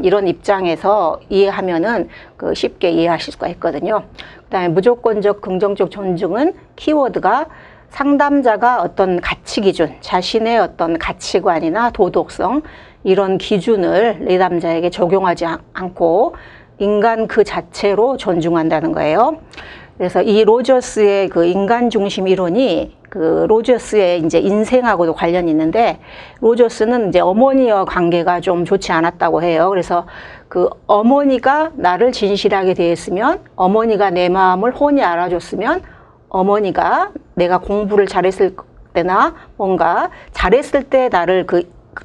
이런 입장에서 이해하면은 쉽게 이해하실 수가 있거든요. 그다음에 무조건적 긍정적 존중은 키워드가 상담자가 어떤 가치 기준, 자신의 어떤 가치관이나 도덕성 이런 기준을 내담자에게 적용하지 않고 인간 그 자체로 존중한다는 거예요. 그래서 이 로저스의 그 인간 중심 이론이 그 로저스의 이제 인생하고도 관련이 있는데, 로저스는 이제 어머니와 관계가 좀 좋지 않았다고 해요. 그래서 그 어머니가 나를 진실하게 대했으면, 어머니가 내 마음을 훤히 알아줬으면, 어머니가 내가 공부를 잘했을 때나 뭔가 잘했을 때 나를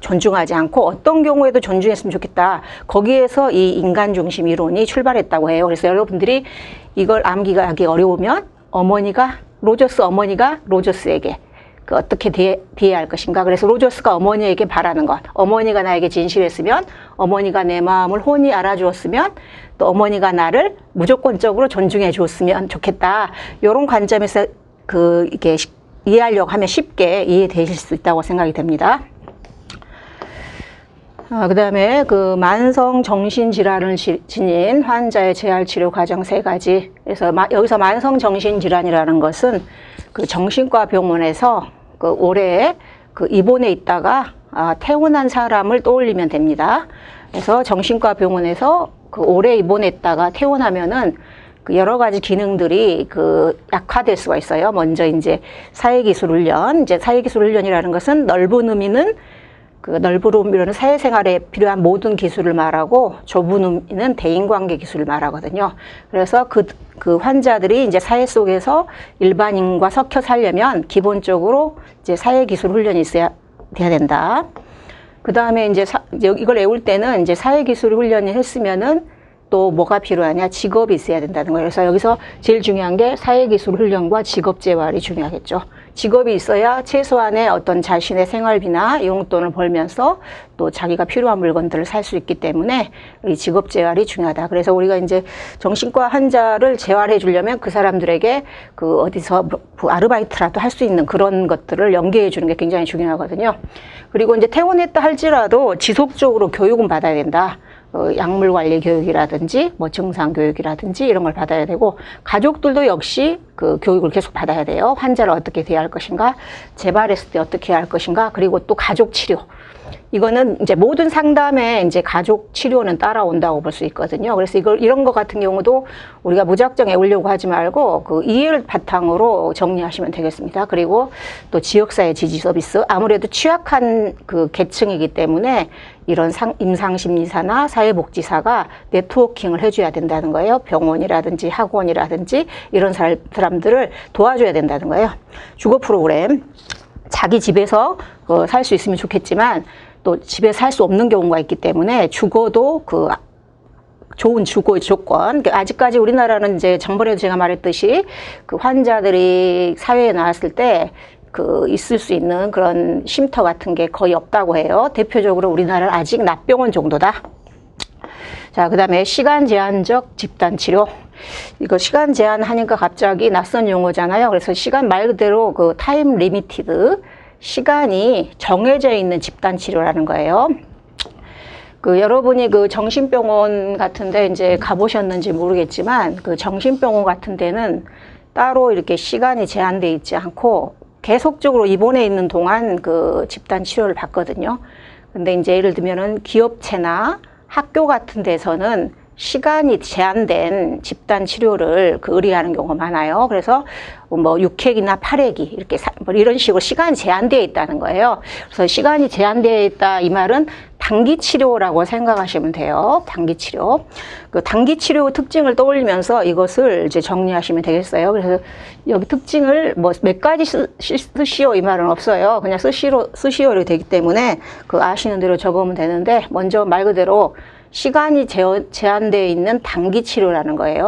존중하지 않고 어떤 경우에도 존중했으면 좋겠다. 거기에서 이 인간 중심 이론이 출발했다고 해요. 그래서 여러분들이 이걸 암기하기 어려우면 로저스 어머니가 로저스에게 어떻게 대해할 것인가. 그래서 로저스가 어머니에게 바라는 것. 어머니가 나에게 진실했으면, 어머니가 내 마음을 훤히 알아주었으면, 또 어머니가 나를 무조건적으로 존중해 줬으면 좋겠다. 이런 관점에서 이게 이해하려고 하면 쉽게 이해되실 수 있다고 생각이 됩니다. 그 다음에 만성 정신질환을 지닌 환자의 재활치료 과정 3가지. 그래서 여기서 만성 정신질환이라는 것은 정신과 병원에서 오래 입원해 있다가 퇴원한 사람을 떠올리면 됩니다. 그래서 정신과 병원에서 오래 입원했다가 퇴원하면은 여러 가지 기능들이 약화될 수가 있어요. 먼저 이제 사회기술 훈련. 사회기술 훈련이라는 것은 넓은 의미는 사회생활에 필요한 모든 기술을 말하고, 좁은 의미는 대인관계 기술을 말하거든요. 그래서 그 환자들이 이제 사회 속에서 일반인과 섞여 살려면 기본적으로 이제 사회기술 훈련이 돼야 된다. 그 다음에 이제 이걸 외울 때는 이제 사회기술 훈련을 했으면은 또 뭐가 필요하냐? 직업이 있어야 된다는 거예요. 그래서 여기서 제일 중요한 게 사회기술 훈련과 직업재활이 중요하겠죠. 직업이 있어야 최소한의 어떤 자신의 생활비나 용돈을 벌면서 또 자기가 필요한 물건들을 살 수 있기 때문에 이 직업재활이 중요하다. 그래서 우리가 이제 정신과 환자를 재활해 주려면 그 사람들에게 어디서 아르바이트라도 할 수 있는 그런 것들을 연계해 주는 게 굉장히 중요하거든요. 그리고 이제 퇴원했다 할지라도 지속적으로 교육은 받아야 된다. 약물 관리 교육이라든지 증상 교육이라든지 이런 걸 받아야 되고, 가족들도 역시 교육을 계속 받아야 돼요. 환자를 어떻게 대할 것인가, 재발했을 때 어떻게 할 것인가, 그리고 또 가족 치료. 이거는 이제 모든 상담에 이제 가족 치료는 따라온다고 볼 수 있거든요. 그래서 이런 거 같은 경우도 우리가 무작정 외우려고 하지 말고 이해를 바탕으로 정리하시면 되겠습니다. 그리고 또 지역사회 지지 서비스, 아무래도 취약한 계층이기 때문에 이런 임상심리사나 사회복지사가 네트워킹을 해줘야 된다는 거예요. 병원이라든지 학원이라든지 이런 사람들을 도와줘야 된다는 거예요. 주거 프로그램, 자기 집에서 살 수 있으면 좋겠지만 또 집에 살 수 없는 경우가 있기 때문에 주거도 좋은 주거 조건. 아직까지 우리나라는 이제 전번에도 제가 말했듯이 환자들이 사회에 나왔을 때 있을 수 있는 그런 쉼터 같은 게 거의 없다고 해요. 대표적으로 우리나라는 아직 납병원 정도다. 자, 그 다음에 시간 제한적 집단 치료. 이거 시간 제한하니까 갑자기 낯선 용어잖아요. 그래서 시간 말 그대로 타임 리미티드, 시간이 정해져 있는 집단 치료라는 거예요. 여러분이 정신병원 같은데 이제 가보셨는지 모르겠지만 정신병원 같은 데는 따로 이렇게 시간이 제한되어 있지 않고 계속적으로 입원해 있는 동안 집단 치료를 받거든요. 근데 이제 예를 들면은 기업체나 학교 같은 데서는 시간이 제한된 집단 치료를 의뢰하는 경우가 많아요. 그래서 6회기나 8회기 이렇게 이런 식으로 시간이 제한되어 있다는 거예요. 그래서 시간이 제한되어 있다 이 말은 단기 치료라고 생각하시면 돼요. 단기 치료. 단기 치료 특징을 떠올리면서 이것을 이제 정리하시면 되겠어요. 그래서 여기 특징을 몇 가지 쓰시오 이 말은 없어요. 그냥 쓰시오 이렇게 되기 때문에 아시는 대로 적으면 되는데, 먼저 말 그대로 시간이 제한되어 있는 단기 치료라는 거예요.